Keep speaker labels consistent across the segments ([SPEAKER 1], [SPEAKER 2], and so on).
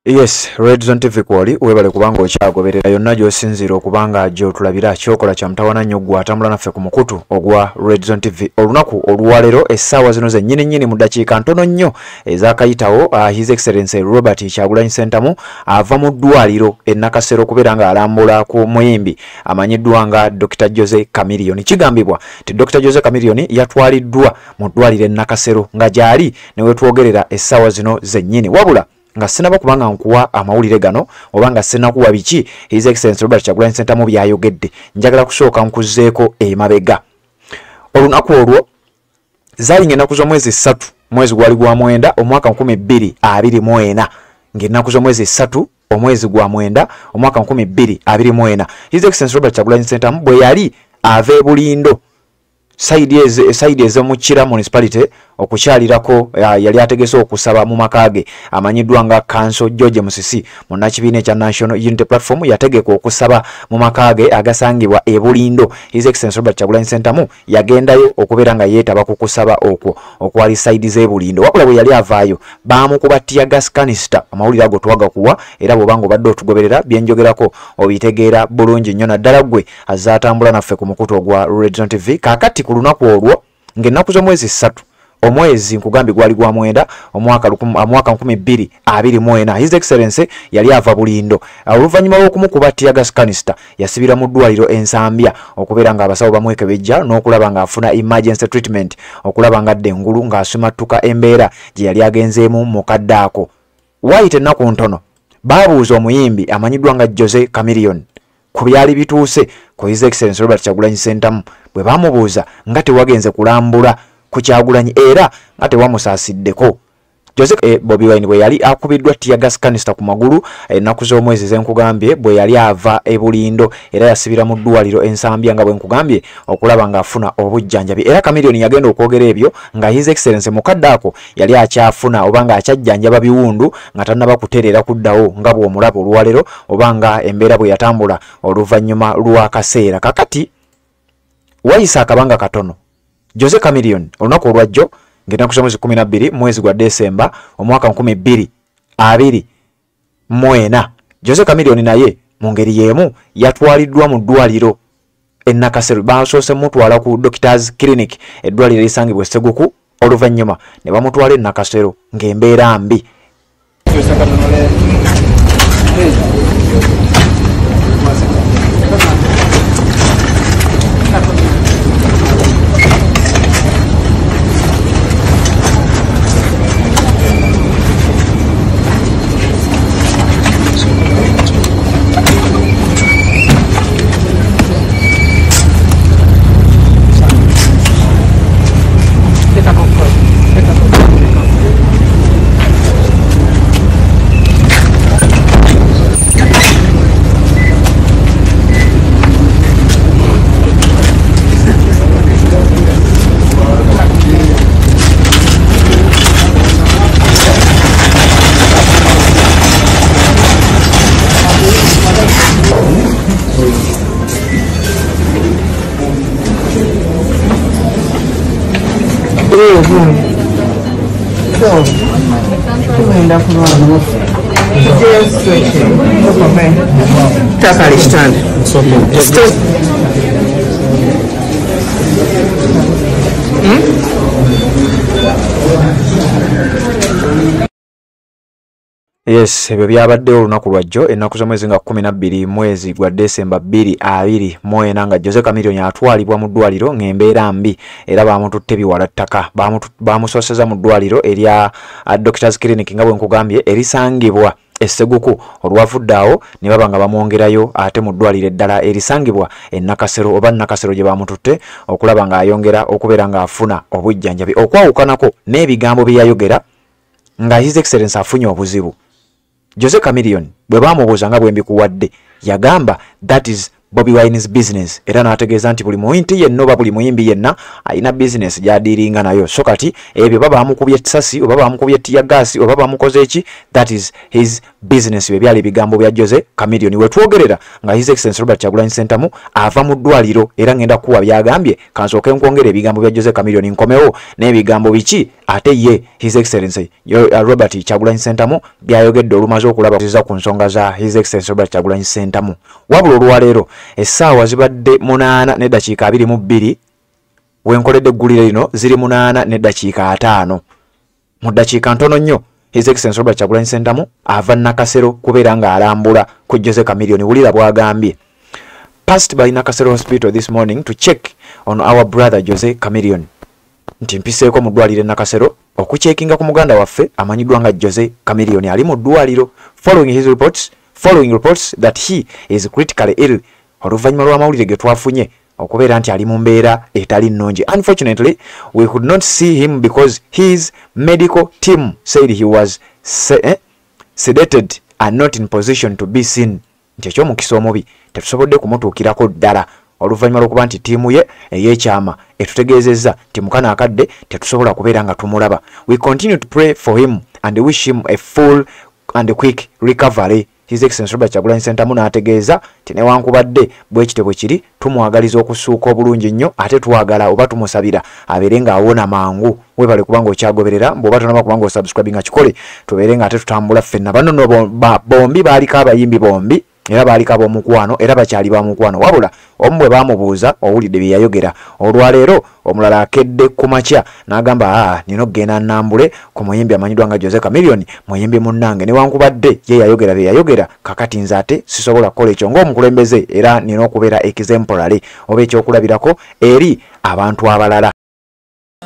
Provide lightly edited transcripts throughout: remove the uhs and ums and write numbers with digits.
[SPEAKER 1] Yes, Red Zone TV kwoli webale kubanga okyagoberera yonna gy'osinziira okubanga gy'otulabira kyokola kya mutawana nnyo gwe atambula naffe ku mukutu ogwa Red Zone TV. Olunaku olwaleero essaawa zino zennyini mu ddakiika ntono nnyo ezaakayitawo His Excellency Robert Kyagulanyi Ssentamu ava mu ddwaliro e Nakasero okubeera nga alambula ku muyimbi amanyiddwa nga Dr. Jose Chameleone. Kigambibwa nti Dr. Jose Chameleone yatwaliddwa mu ddwaliro e Nakasero nga gyali ne wetwogerera essaawa zino zennyini. Wabula nga sinaba kubanga nkuwa amawulire gano oba nga sinakuwa biki His Excellency Robert Kyagulanyi Ssentamu byayogedde, njagala kusooka nkuzeeko emabega. Olunaku olwo zaalinga ennaku z'omwezi 3 mwezi gwali gwa mwenda omwaka 2024 ng'ennaku z'omwezi 3 omwezi gwa mwenda omwaka 2024 His Excellency Robert Kyagulanyi Ssentamu bwe yali ava e Bulindo saidi ez'omu Kira municipality okukyalirako yali ategese okusaba mu makage amanyiddwa nga Council George Musisi munnakibiina ekya National Unity Platform yategeka okusaba mu makage agasangibwa e Bulindo. His Excellency Robert Kyagulanyi Ssentamu yagendayo okubeera nga yeetaba ku kusaba okwo okwali saidi z'e Bulindo. Wabula bwe yali avaayo baamukuba tear gas canister. Amawulire ago twagakuwa era bw'obanga obadde otugoberera byenjogerako obitegeera bulungi nnyo naddala gwe azaatambula naffe ku mukutu ogwa Red Zone TV. Kaakati ku lunaku olwo ng'ennaku z'omwezi 3 omwezi nkugambi gwali gwa mwenda omwaka 2024 His Excellency yali ava Bulindo. Oluvannyuma lw'okumukuba tear gas canister yasibira mu ddwaliro Ensambya okubeera nga abasawo bamwekebejja n'okulaba ng'afuna emergency treatment, okulaba nga adda engulu ng'asumattuka embeera gye yali agenzeemu mu kadde ako. Waayita ennaku ntono baabuuza omuyimbi amanyiddwa nga Jose Chameleone ku byali bituuse ku His Excellency Robert Kyagulanyi Ssentamu. Bwe baamubuuza nga tewagenze kulambula ku Kyagulanyi era nga tewamusaasiddeko. Jose Bobi Wine bwe yali akubiddwa tear gas canister ku magulu ennaku z'omwezi zenkugambye bwe yali ava e Bulindo era yasibira mu ddwaliro Ensambya nga bwe nkugambye okulaba ng'afuna obujjanjabi. Era Chameleone yagenda okwogera ebyo nga His Excellency mukadde ako yali akyafuna oba nga akyajjanjaba biwundu nga tannaba kutereera kuddawo nga bw'omulaba olwaleero oba nga embeera bwe yatambula oluvannyuma lw'akaseera. Kakati wayisa akabanga katono Jose Chameleone olunaku olwajjo ng'ennaku z'omwezi 12 mwezi gwa Desemba omwaka 2024 Jose Chameleone naye mu ngeri y'emu yatwaliddwa mu ddwaliro e Nakasero. Basoose mutwala ku Doctors Clinic eddwaliro erisangibwa e Sseguku, oluvannyuma ne bamutwala e Nakasero ng'embeera mbi. Yes, ebyo byabadde olunaku lwajjo ennaku z'omwezi nga 12 mwezi gwa Desemba 2024 nga Jose Chameleone atwalibwa mu ddwaliro ng'embeera mbi era baamututte biwala ttaka. Baamusooseza mu ddwaliro erya Doctors Clinic nga bwe nkugambye erisangibwa e Sseguku. Olwavudde awo ne baba nga bamwongerayo ate mu ddwaliro eddala erisangibwa e Nakasero oba Nakasero gye baamututte okulaba ng'ayongera okubeera ng'afuna obujjanjabi. Okwawukanako n'ebigambo bye yayogera nga His Excellency afunye obuzibu. Jose Chameleone bwe baamubuuza nga bwe mbikuwadde yagamba that is Bobi Wine's business era n'ategeeza nti buli muyinti yenna oba buli muyimbi yenna alina business gy'adiiringa nayo. So kati ebyo baba bamukubye ttasi oba bamukubye tear gas oba bamukoze eki, that is his business bye byali bigambo bya Jose Chameleone wetwogerera nga His Excellency Robert Kyagulanyi Ssentamu ava mu ddwaliro era ngenda kuwa byagambye kansooke nkwongera ebigambo bya Jose Chameleone nkomewo n'ebigambo biki ate ye His Excellency Robert Kyagulanyi Ssentamu byayogedde olumaze okulaba ku nsonga za His Excellency Robert Kyagulanyi Ssentamu wabula olwaleero essaawa zibadde 8:22 wenkoledde eggulire lino ziri 8:05 mu ddakiika ntono nnyo His Excellency Robert Kyagulanyi Ssentamu ava Nakasero kubeera nga alambula ku Jose Chameleone wulira bwagambye. Passed by Nakasero Hospital this morning to check on our brother Jose Chameleone. Nti mpiseeko mu ddwaliro Nakasero okucheckinga ku muganda waffe amanyiddwa nga Jose Chameleone ali mu ddwaliro following reports that he is critically ill. Oluvannyuma lw'amawulire ge twafunye okubeera nti ali mu mbeera etali nnungi. Unfortunately, we could not see him because his medical team said he was sedated and not in position to be seen. Nti eky'omukisa omubi tetusobodde kumutuukirako ddala oluvannyuma lw'okuba nti ttiimu ye ey'ekyama etutegeezezza nti mukana akadde tetusobola kubeera nga tumulaba. We continue to pray for him and wish him a full and quick recovery. His Excellency Robert Kyagulanyi Ssentamu n'ategeeza nti newankubadde bwe kitebwe kiri tumwagaliza okusuuka obulungi nnyo ate twagala oba tumusabira abeere ng'awona mangu. Webale kubanga okyagoberera bw'oba tonaba kubanga osubscribinga kikole tubeere nga ate tutambula ffenna. Bano nno bombi baaliko abayimbi bombi era baaliko ab'omukwano era bakyali ba mukwano wabula omu bwe baamubuuza owulidde bye yayogera. Olwaleero omulala akedde ku makya n'agamba nina okugenda nnambule ku muyimbi amanyiddwa nga Jose Chameleone muyimbi munnange newankubadde ye yayogera bye yayogera kakati nze ate sisobola kukola ekyo ng'omukulembeze era nina okubeera exemplary oba ekyokulabirako eri abantu abalala.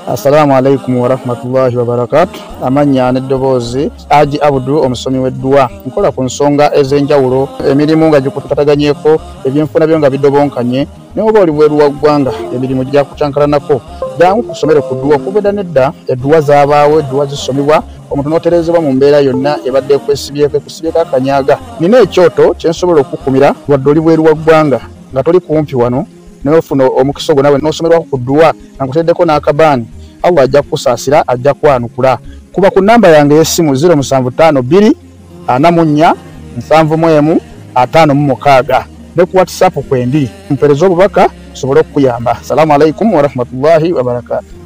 [SPEAKER 2] Assalamu alaikum wa rahmatullahi wa barakatuh. Amanya n'eddoboozi Haji Abdul omusomi w'eddua nkola ku nsonga ez'enjawulo emirimu nga gikutataganyeko ebyenfuna byo nga bidobonkanye n'oba oli bweru wa ggwanga emirimu gya kucankalanako jangu kusomere ku ddua okubeda nedda eddua zaabaawo eddua zisomibwa omuntu n'oterezebwa mu mbeera yonna ebadde ekusibyeko akanyaga. Nina ekyoto kye nsobola okukumira wadde oli bweru wa ggwanga nga toli kumpi wano n'ofuna omukisa ogwo nawe n'osomerwako ku ddua nga nkuteddeko n'akabaani Allah ajja kusaasira ajja kwanukula. Kuba ku namba yange y'essimu 0752 44 71 56 ne ku WhatsApp kwendi mpereza obubaka sobole okuyamba. Assalamu alaikum wa rahmatullahi wa barakatuh.